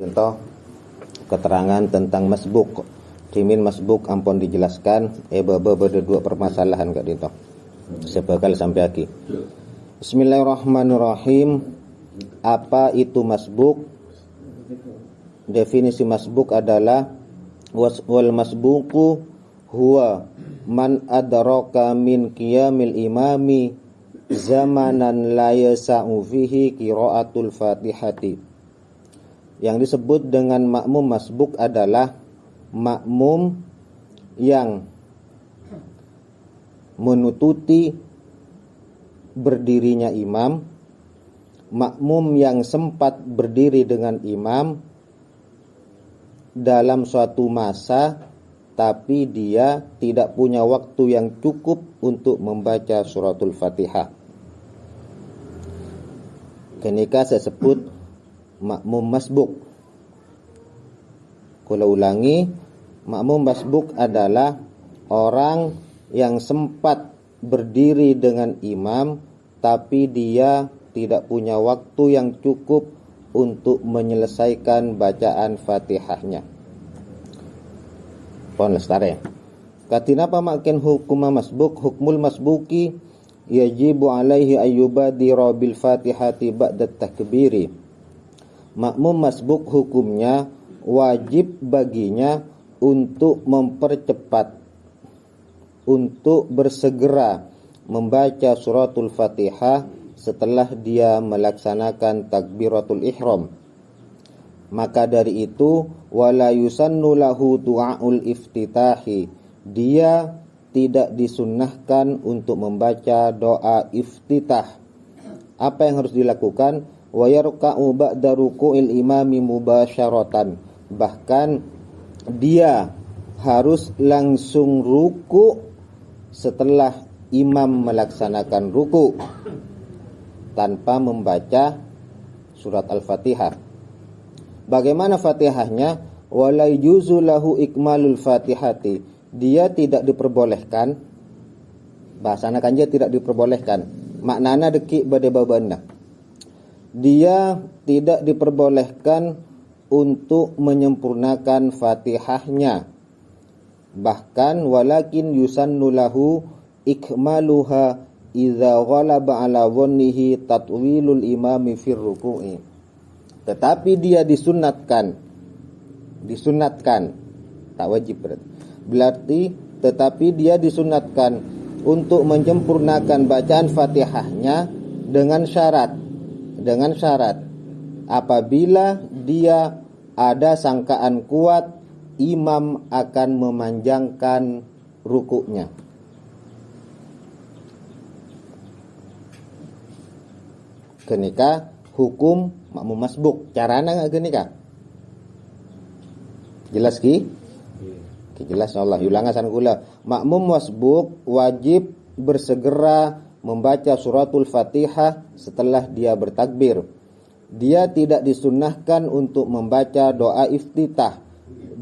Contoh keterangan tentang masbuk. Dimin masbuk ampun dijelaskan beda dua permasalahan Kak Dinto. Sebakal sampai aki. Bismillahirrahmanirrahim. Apa itu masbuk? Definisi masbuk adalah wal masbuku huwa man adraka min qiyamil imami zamanan la yasa'u fihi qiraatul fatihati. Yang disebut dengan makmum masbuk adalah makmum yang menututi berdirinya imam, makmum yang sempat berdiri dengan imam dalam suatu masa, tapi dia tidak punya waktu yang cukup untuk membaca suratul Fatihah. Ketika saya sebut makmum masbuk. Kalau ulangi, makmum masbuk adalah orang yang sempat berdiri dengan imam, tapi dia tidak punya waktu yang cukup untuk menyelesaikan bacaan Fatihahnya. Pon lestare. Katinapa makin hukuma masbuk, hukmul masbuki yajibu alaihi ayyubadira bil Fatihati ba'da takbiri. Makmum masbuk hukumnya wajib baginya untuk mempercepat, untuk bersegera membaca suratul Fatihah setelah dia melaksanakan takbiratul ihram. Maka dari itu wala yusannu lahu du'aul iftitahi, dia tidak disunnahkan untuk membaca doa iftitah. Apa yang harus dilakukan? Wa yarka'u ba'da ruku'il imami mubasyaratan. Bahkan dia harus langsung ruku setelah imam melaksanakan ruku tanpa membaca surat Al-Fatihah. Bagaimana Fatihahnya? Wala yuzu lahu ikmalul Fatihati. Dia tidak diperbolehkan, bahasana kan dia tidak diperbolehkan. Maknana dekik bade babanda. Dia tidak diperbolehkan untuk menyempurnakan Fatihahnya. Bahkan walakin yusannu lahu ikmaluha idza ghalaba ala dhannihi tatwilul imami fir ruku'i. Tetapi dia disunatkan, tak wajib berarti tetapi dia disunatkan untuk menyempurnakan bacaan Fatihahnya dengan syarat apabila dia ada sangkaan kuat imam akan memanjangkan rukuknya. Kenika hukum makmum masbuk. Carana enggak kenika? Jelas ki? Jelas Allah. Ulangasan kula. Makmum masbuk wajib bersegera membaca suratul Fatihah setelah dia bertakbir. Dia tidak disunnahkan untuk membaca doa iftitah.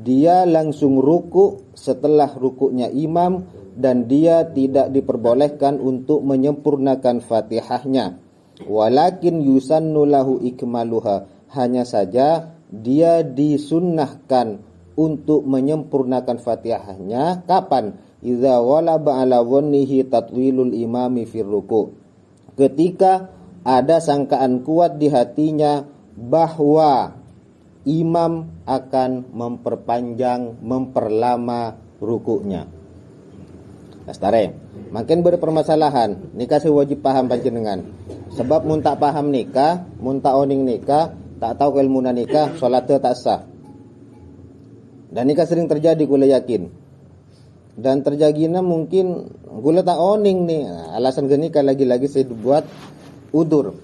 Dia langsung ruku setelah rukuknya imam, dan dia tidak diperbolehkan untuk menyempurnakan Fatihahnya. Walakin yusannu lahu ikmaluha. Hanya saja dia disunnahkan untuk menyempurnakan Fatihahnya kapan? Idza walaba ala dhannihi tatwilul imami fir ruku'. Ketika ada sangkaan kuat di hatinya bahwa imam akan memperlama rukuknya. Lestare, makin berpermasalahan. Nikah saya wajib paham panjenengan. Sebab mun tak paham nikah, mun tak oning nikah, tak tahu keilmuan nikah, salatnya tak sah. Dan nikah sering terjadi, kula yakin. Dan terjadinya mungkin gula tak oning nih. Alasan genika lagi-lagi saya buat udur.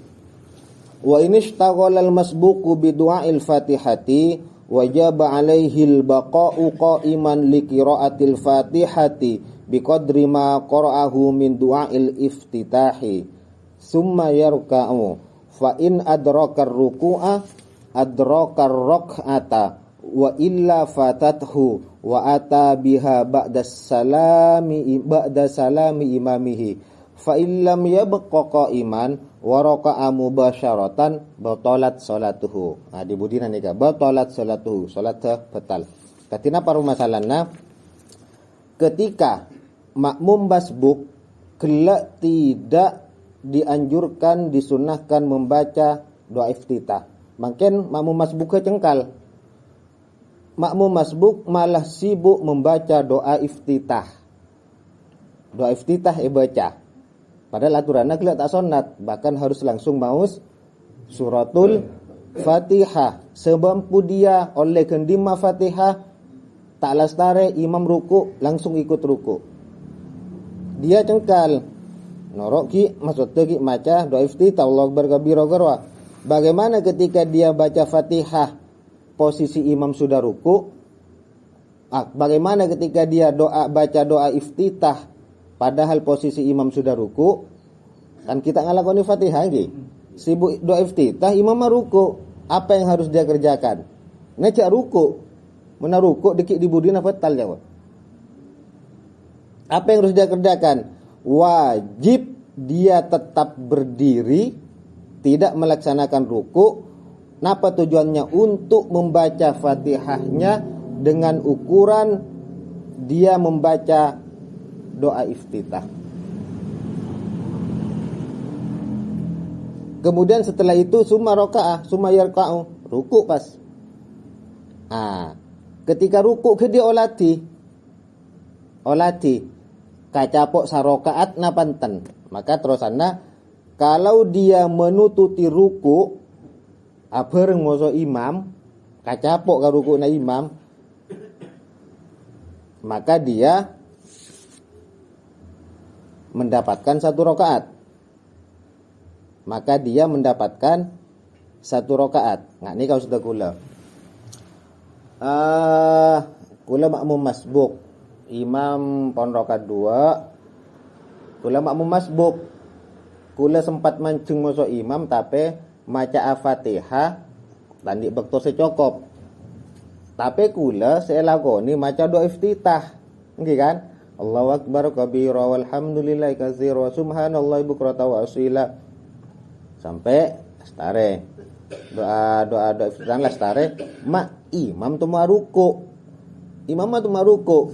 Wa inishtaghala al-masbuqu bi du'ail Fatihati wajaba 'alaihi al-baqa'u qa'iman li qira'atil Fatihati biqadri ma qara'ahu min du'ail iftitahi. Summa yarka'u fa in adraka ar-ruku'a adraka ar-rak'ata wa illa fatathu wa ata biha ba'da salami imamihi fa illam yabqa qa'iman wa raka'a mubasyaratan batalat salatuhu. Nah, di budina nika batalat salatuhu, salat batal. Katina permasalahanna ketika makmum masbuk kelak tidak dianjurkan disunahkan membaca doa iftitah. Makin makmum masbuk cengkal. Makmum masbuk malah sibuk membaca doa iftitah. Doa iftitah baca. Padahal aturannya kelak tak sunat, bahkan harus langsung maus suratul Fatihah. Sebab dia oleh kendima Fatihah tak lastare imam ruku langsung ikut ruku. Dia cengkal. Norok ki maksudnya ki maca doa iftitah Allahu akbar kabira garwa. Bagaimana ketika dia baca Fatihah posisi imam sudah ruku? Bagaimana ketika dia baca doa iftitah padahal posisi imam sudah ruku? Kan kita ngalakoni Fatihah nggih. Sibuk doa iftitah imam ruku. Apa yang harus dia kerjakan? Ngecek ruku. Mena ruku dikit di budina fatal jawab. Apa yang harus dia kerjakan? Wajib dia tetap berdiri, tidak melaksanakan ruku. Napa tujuannya? Untuk membaca Fatihahnya dengan ukuran dia membaca doa iftitah. Kemudian setelah itu summa raka'ah, summa yarka'u, ruku pas. Ketika ruku ke dia olati kacapok sarokaat napanten. Maka terusanna kalau dia menututi ruku bareng moso imam, kacapok ka ruku na imam, maka dia mendapatkan satu rakaat. Maka dia mendapatkan satu rakaat. Nah, ini kau sudah kula. Kula makmum masbuk. Imam pon rakaat 2. Kula makmum masbuk. Kula sempat mancing masuk imam tapi maca Al-Fatihah tandi bekto secokop. Tapi kula selakoni maca doa iftitah. Nggih kan? Allahu akbar kabira walhamdulillahi katsira wa subhanallahi bukratan wa asila. Sampai stare. Doa iftitah lah stare. Imam tu maruku. Imam tu maruku.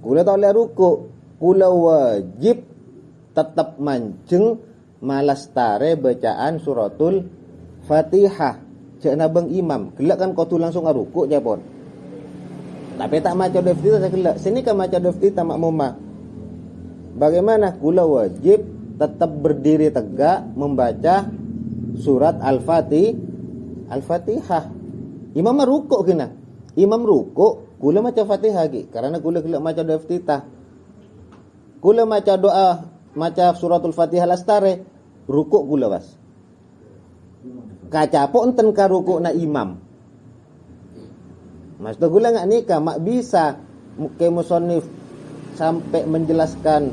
Kula tak boleh ruku. Kula wajib tetap mancing malas tare bacaan suratul Fatihah. Cekna bang imam. Gelak kan kau tu langsung ruku je pun. Tapi tak maca doa iftitah saya gelak. Sini kan maca doa iftitah makmumah. Bagaimana? Kula wajib tetap berdiri tegak membaca surat Al-Fatihah. Imam ruku kena. Imam ruku, kula maca Fatihah lagi karena kula gelak maca doa iftitah. Kula maca suratul Fatihah lastare, ruku kula was. Kacapok enten ka ruku na imam. Maksud kula enggak nikah, mak bisa ke musannif sampai menjelaskan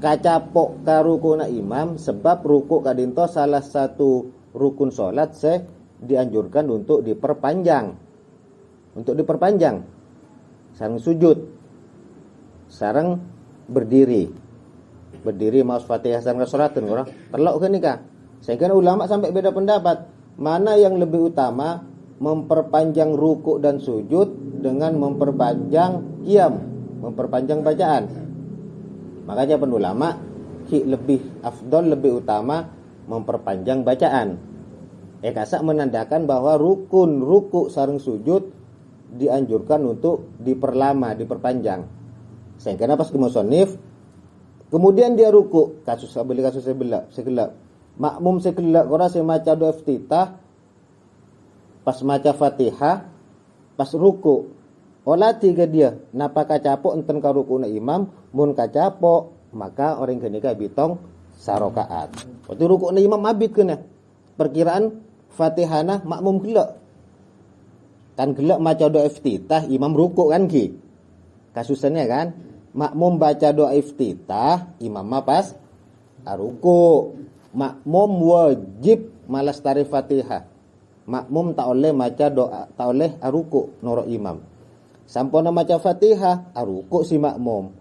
kacapok ka ruku na imam sebab ruku kadinto salah satu rukun salat dianjurkan untuk diperpanjang. Sareng sujud. Sareng berdiri maus Fatihah sareng salatun ora. Telok ke nikah. Sehingga ulama sampai beda pendapat, mana yang lebih utama memperpanjang ruku dan sujud dengan memperpanjang qiyam, memperpanjang bacaan. Makanya penulama lebih afdol, lebih utama memperpanjang bacaan. Kasak menandakan bahwa rukun ruku sareng sujud dianjurkan untuk diperlama, diperpanjang. Sehingga pas ke musannif kemudian dia ruku, kasus segelak. Makmum segelak ora saya maca doa iftitah pas maca Fatihah pas ruku. Olah tiga dia napa kacapok enten ka ruku na imam, mun kacapok maka orang kenika bitong sarokaat. Waktu ruku na imam mabit kena. Perkiraan Fatihana makmum gelak. Kan gelak maca doa iftitah, imam ruku kan ki. Kasusannya kan, makmum baca doa iftitah, imam pas ruku. Makmum wajib malas tarif Fatihah. Makmum tak oleh maca doa, tak oleh ruku norok imam. Sampuna maca Fatihah, ruku si makmum.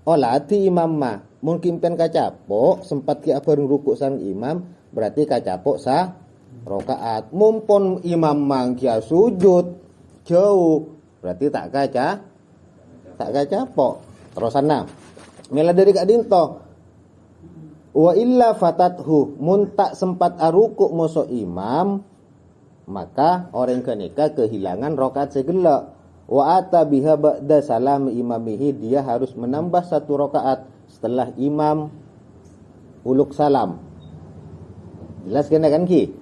olati imam mah mungkin pen kacapok sempat ki abareng ruku sang imam berarti kacapok sa rakaat. Mumpun imam mangkia sujud jauh berarti tak kacapok. Terusan nah. Mela dari kak dinto. Wa illa fatathu mun tak sempat aruku moso imam maka orang kenika kehilangan rakaat segala. Wa ata biha ba'da salam imamihi dia harus menambah satu rakaat setelah imam uluk salam. Jelas kan ki?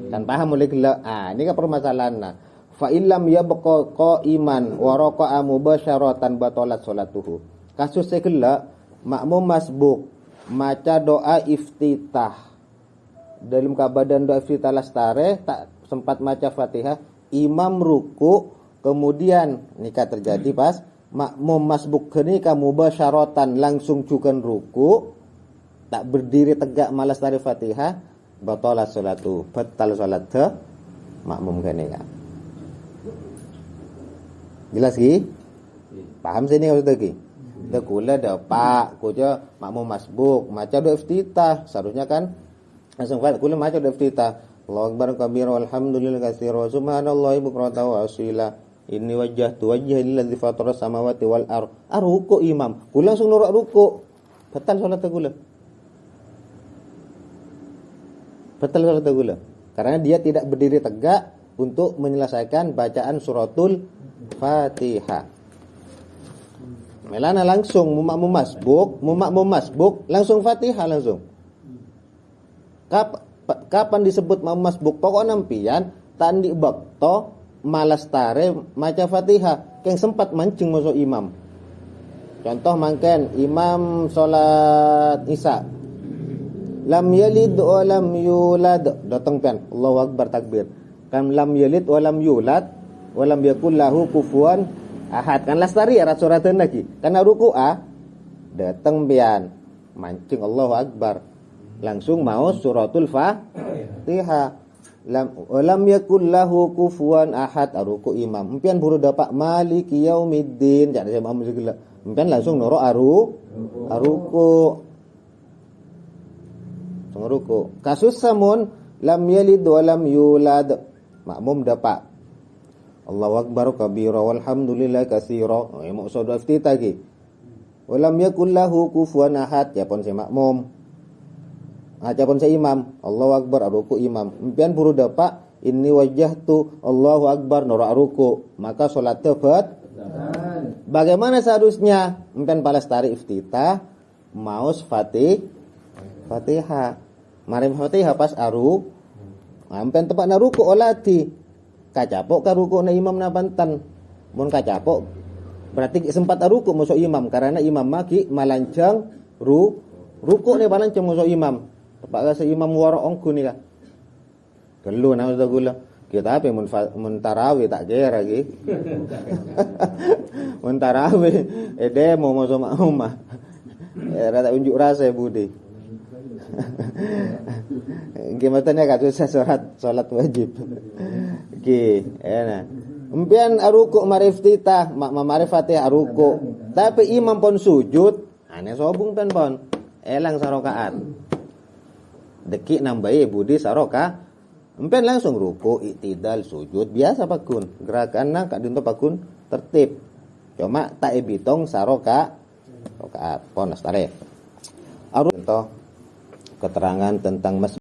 Kan paham mulai gelak. Ini kan permasalahan nah. Fa illam yabqa qa'iman wa raka'a mubasyaratan batalat salatuhu. Kasus segala makmum masbuk maca doa iftitah. Dalam keadaan doa iftitah lastare tak sempat maca Fatihah, imam ruku, kemudian nikah terjadi pas makmum masbuk kenika mubasyaratan langsung cukan ruku, tak berdiri tegak malas dari Fatihah, batalat salatu, batal salat makmum kenika. Jelas ki? Paham sini maksudnya ki? Dah kula dah pak, kuja makmum masbuk, maca doa iftitah, seharusnya kan langsung kula maca doa iftitah. Allahu akbar kabira walhamdulillah katsira subhanallahi bukratan wa asila. Inni wajjahtu wajhi lillazi fatara samawati wal ardh. Ruku imam, kula langsung nurut ruku. Batal salat kula. Batal salat kula. Karena dia tidak berdiri tegak untuk menyelesaikan bacaan suratul Fatihah. Melana langsung makmum masbuk langsung Fatihah langsung. Kapan disebut makmum masbuk? Pokok nampian tandi bakto malas tare maca Fatihah keng sempat mancing masuk imam. Contoh mangken imam salat Isya. Lam yalid wa lam yulad. Datang pian Allahu akbar takbir. Kan lam yalid wa lam yulad wa lam yakul lahu kufuwan ahad. Kan lastari ya suratan lagi. Karena ruku datang pian mancing Allahu akbar. Langsung mau suratul Fatihah. Lam yakul lahu kufuwan ahad ruku imam. Empian buru dapat maliki yaumiddin. Jadi saya mau segala. Empian langsung noro ruku. Ruku. Kasus samun lam yalid wa lam yulad. Makmum dapat Allahu akbar kabira walhamdulillah katsira. Mau saudara iftitah lagi. Wa lam yakul lahu kufuwan ahad. Ya pun si makmum. Capon si imam Allahu akbar ruku imam. Empian buru dapat inni wajjahtu Allahu akbar nora ruku. Maka salat tepat. Bagaimana seharusnya? Empian palestari iftitah maus Fatihah. Mari Fatihah pas empian tepat na ruku olati. Kacapok ka ruku na imam na bantan. Mun kacapok berarti sempat ruku masuk imam karena imam maki malancang ruku ni malancang masuk imam. Tepat ka imam waro ongku ni ka. Gelu na udah gula. Kita apa mun tarawih tak kira lagi. Mun tarawih mau masuk makmum. Rada unjuk rasa budi. Gimana nya ka susah salat wajib. Enak. Empian aruku mariftitah, Fatihah aruku. Tapi imam pun sujud, ane sobung pon. Elang sarokaat. Deki nambahi budi saroka. Empian langsung ruku, iktidal, sujud biasa pakun. Gerakanna kak dinto pakun tertib. Cuma tak ebitong sarokaat pon astare. Aru keterangan tentang